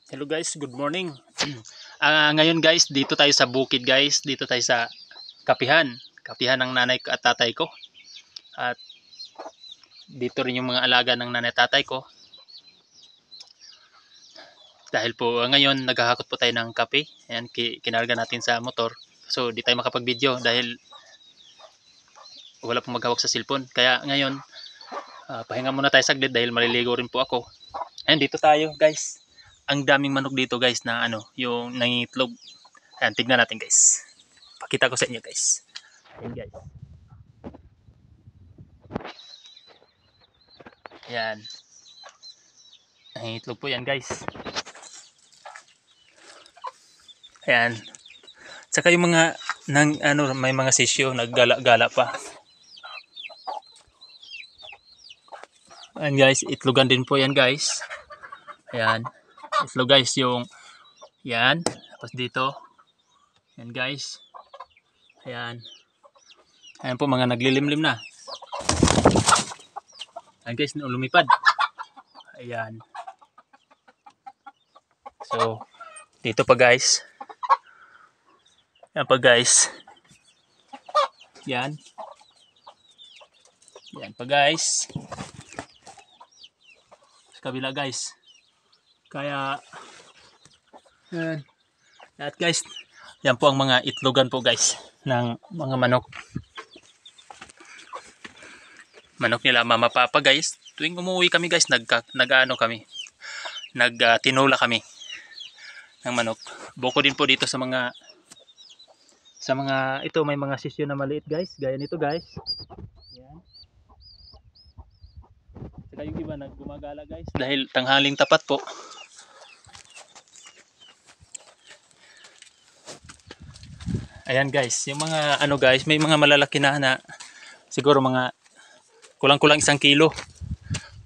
Hello guys, good morning. Ngayon guys, dito tayo sa bukid guys. Dito tayo sa kapihan. Kapihan ng nanay at tatay ko. At dito rin yung mga alaga ng nanay at tatay ko. Dahil po ngayon naghahakot po tayo ng kape. Ayan, kinarga natin sa motor. So di tayo makapag-video dahil wala pong maghawak sa cellphone. Kaya ngayon, pahinga muna tayo saglit dahil maliligo rin po ako. Ayan, dito tayo guys. Ang daming manok dito guys na yung nangingitlog. Ayan, tignan natin guys. Pakita ko sa inyo guys. Ayan guys. Ayan. Nangingitlog po yan guys. Ayan. Saka yung mga may mga sisyo naggala-gala pa. Ayan guys, itlogan din po yan guys. Ayan. Itlog guys yung yan. Tapos dito. Ayan guys. Ayan. Ayan po mga naglilimlim na. Ayan guys, lumipad. Ayan. So, dito pa guys. Ayan pa guys. Yan. Yan pa guys. Sa kabila guys. Kaya yan. At guys, yan po ang mga itlogan po guys ng mga manok. Manok nila mama papa guys. Tuwing umuwi kami guys, tinula kami ng manok. Buko din po dito sa mga ito, may mga sisyo na maliit guys, gaya nito guys. Yan. Saka yung iba naggumagala guys dahil tanghaling tapat po. Ayan guys, yung mga guys, may mga malalaki na siguro mga kulang-kulang 1 kilo.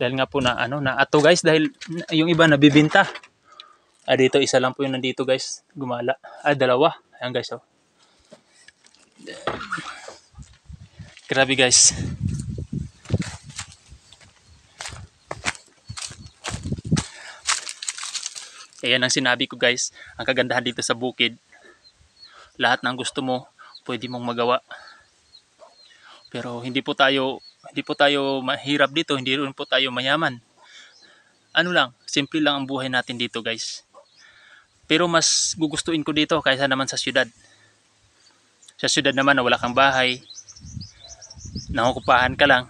Dahil nga po na ato guys, dahil yung iba nabibinta. Dito isa lang po yung nandito guys, gumala. Dalawa. Ayan guys, oh. Grabe guys. Ayan ang sinabi ko guys, ang kagandahan dito sa bukid. Lahat ng gusto mo, pwede mong magawa. Pero hindi po tayo mahirap dito, hindi rin po tayo mayaman. Simple lang ang buhay natin dito guys. Pero mas gugustuhin ko dito kaysa naman sa syudad. Sa syudad naman na wala kang bahay, nangungupahan ka lang,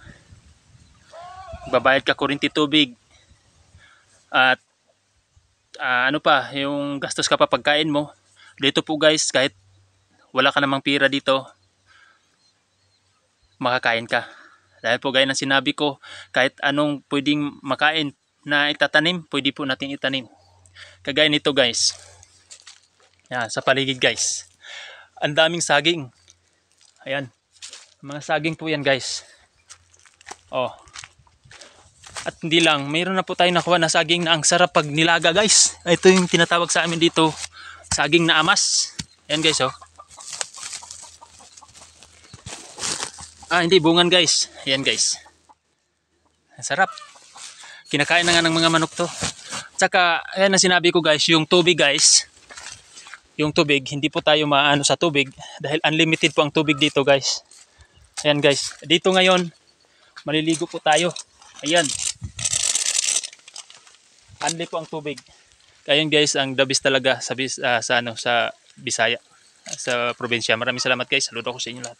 babayad ka kuryente, tubig, at yung gastos ka pa pagkain mo. Dito po guys, kahit wala ka namang pira dito, makakain ka. Dahil po gaya ng sinabi ko, kahit anong pwedeng makain na itatanim, pwede po natin itanim. Kagaya nito guys. Yan, sa paligid guys. Ang daming saging. Ayan. Mga saging po yan guys. Oh. At hindi lang, mayroon na po tayo nakuha na saging na ang sarap pag nilaga guys. Ito yung tinatawag sa amin dito, saging na amas. Ayan guys, oh. Hindi, bungan guys. Ayan guys. Ang sarap. Kinakain na nga ng mga manok to. Tsaka, ayan ang sinabi ko guys, yung tubig guys. Yung tubig, hindi po tayo maano sa tubig. Dahil unlimited po ang tubig dito guys. Ayan guys. Dito ngayon, maliligo po tayo. Ayan. Unli po ang tubig. Ayan guys, ang the best talaga sa Bisaya, sa probinsya. Maraming salamat guys. Saludo ko sa inyo lahat.